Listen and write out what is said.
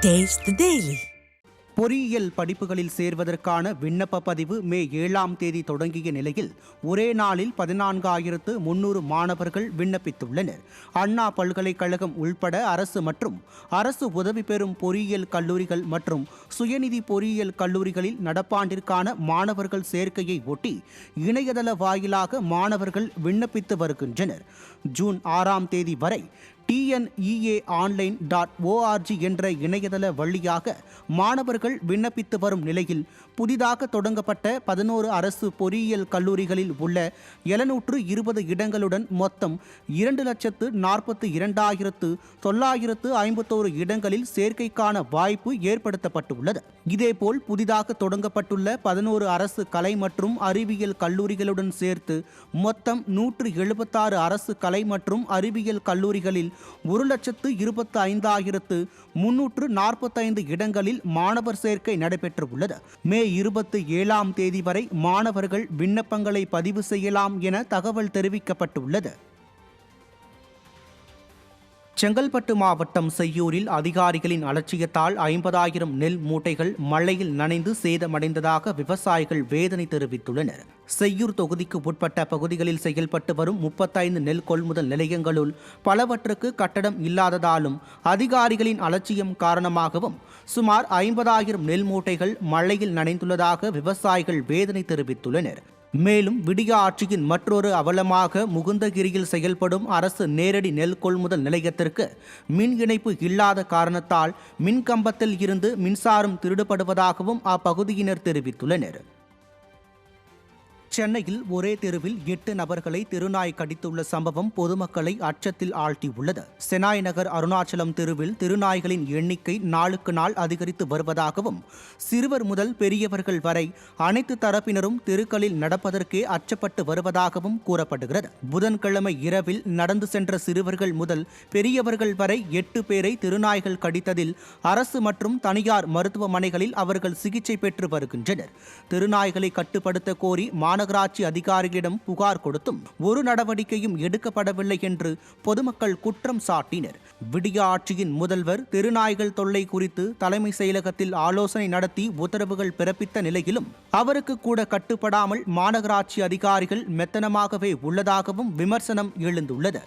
Taste the Daily. பொறியியல் படிப்புகளில் சேர்வதற்கான விண்ணப்ப பதிவு மே 7ஆம் தேதி தொடங்கிய நிலையில் ஒரே நாளில் 14,300 மாணவர்கள் விண்ணப்பித்துள்ளனர். அண்ணா பல்கலைக்கழகம் உள்பட அரசு மற்றும் அரசு உதவி பெறும் பொறியியல் கல்லூரிகள் மற்றும் சுயநிதி பொறியியல் கல்லூரிகளில் நடப்பாண்டிற்கான மாணவர்கள் சேர்க்கையை ஒட்டி இணையதள வாயிலாக மாணவர்கள் விண்ணப்பித்து வருகின்றனர். ஜூன் 6ஆம் தேதி வரை TNEAonline.org என்ற இணையதள வழியாக மாணவர்கள் விண்ணப்பித்து வரும் நிலையில் புதிதாக தொடங்கப்பட்ட 11 அரசு பொறியியல் கல்லூரிகளில் உள்ள 720 இடங்களுடன் மொத்தம் 2,42,951 இடங்களில் சேர்க்கைக்கான வாய்ப்பு ஏற்படுத்தப்பட்டுள்ளது. இதேபோல் புதிதாக தொடங்கப்பட்டுள்ள 11 அரசு கலை மற்றும் அறிவியல் கல்லூரிகளுடன் சேர்த்து மொத்தம் 176 அரசு கலை மற்றும் அறிவியல் கல்லூரிகளில் 1,25,345 இடங்களில் மாணவர் சேர்க்கை நடைபெற்றுள்ளது. மே 27ஆம் தேதி வரை மாணவர்கள் விண்ணப்பங்களை பதிவு செய்யலாம் என தகவல் தெரிவிக்கப்பட்டுள்ளது. செங்கல்பட்டு மாவட்டம் செய்யூரில் அதிகாரிகளின் அலட்சியத்தால் 50,000 நெல் மூட்டைகள் மழையில் நனைந்து சேதமடைந்ததாக விவசாயிகள் வேதனை தெரிவித்துள்ளனர். செய்யூர் தொகுதிக்கு உட்பட்ட பகுதிகளில் செயல்பட்டு வரும் 35 நெல் கொள்முதல் நிலையங்களுள் பலவற்றுக்கு கட்டடம் இல்லாததாலும் அதிகாரிகளின் அலட்சியம் காரணமாகவும் சுமார் 50,000 நெல் மூட்டைகள் மழையில் நனைந்துள்ளதாக விவசாயிகள் வேதனை தெரிவித்துள்ளனர். மேலும் விடியா ஆட்சியின் மற்றொரு அவலமாக முகுந்தகிரியில் செயல்படும் அரசு நேரடி நெல் கொள்முதல் நிலையத்திற்கு மின் இணைப்பு இல்லாத காரணத்தால் மின்கம்பத்தில் இருந்து மின்சாரம் திருடப்படுவதாகவும் அப்பகுதியினர் தெரிவித்துள்ளனர். சென்னையில் ஒரே தெருவில் 8 நபர்களை தெருநாய் கடித்துள்ள சம்பவம் பொதுமக்களை அச்சத்தில் ஆழ்த்தியுள்ளது. செனாய் நகர் அருணாச்சலம் தெருவில் தெருநாய்களின் எண்ணிக்கை நாளுக்கு நாள் அதிகரித்து வருவதாகவும் சிறுவர் முதல் பெரியவர்கள் வரை அனைத்து தரப்பினரும் தெருக்களில் நடப்பதற்கே அச்சப்பட்டு வருவதாகவும் கூறப்படுகிறது. புதன்கிழமை இரவில் நடந்து சென்ற சிறுவர்கள் முதல் பெரியவர்கள் வரை 8 பேரை தெருநாய்கள் கடித்ததில் அரசு மற்றும் தனியார் மருத்துவமனைகளில் அவர்கள் சிகிச்சை பெற்று வருகின்றனர். தெருநாய்களை கட்டுப்படுத்த கோரி மாநகராட்சி அதிகாரிகளிடம் புகார் கொடுத்தும் ஒரு நடவடிக்கையும் எடுக்கப்படவில்லை என்று பொதுமக்கள் குற்றம் சாட்டினர். விடியா ஆட்சியின் முதல்வர் தெருநாய்கள் தொல்லை குறித்து தலைமை செயலகத்தில் ஆலோசனை நடத்தி உத்தரவுகள் பிறப்பித்த நிலையிலும் அவருக்கு கூட கட்டுப்படாமல் மாநகராட்சி அதிகாரிகள் மெத்தனமாகவே உள்ளதாகவும் விமர்சனம் எழுந்துள்ளது.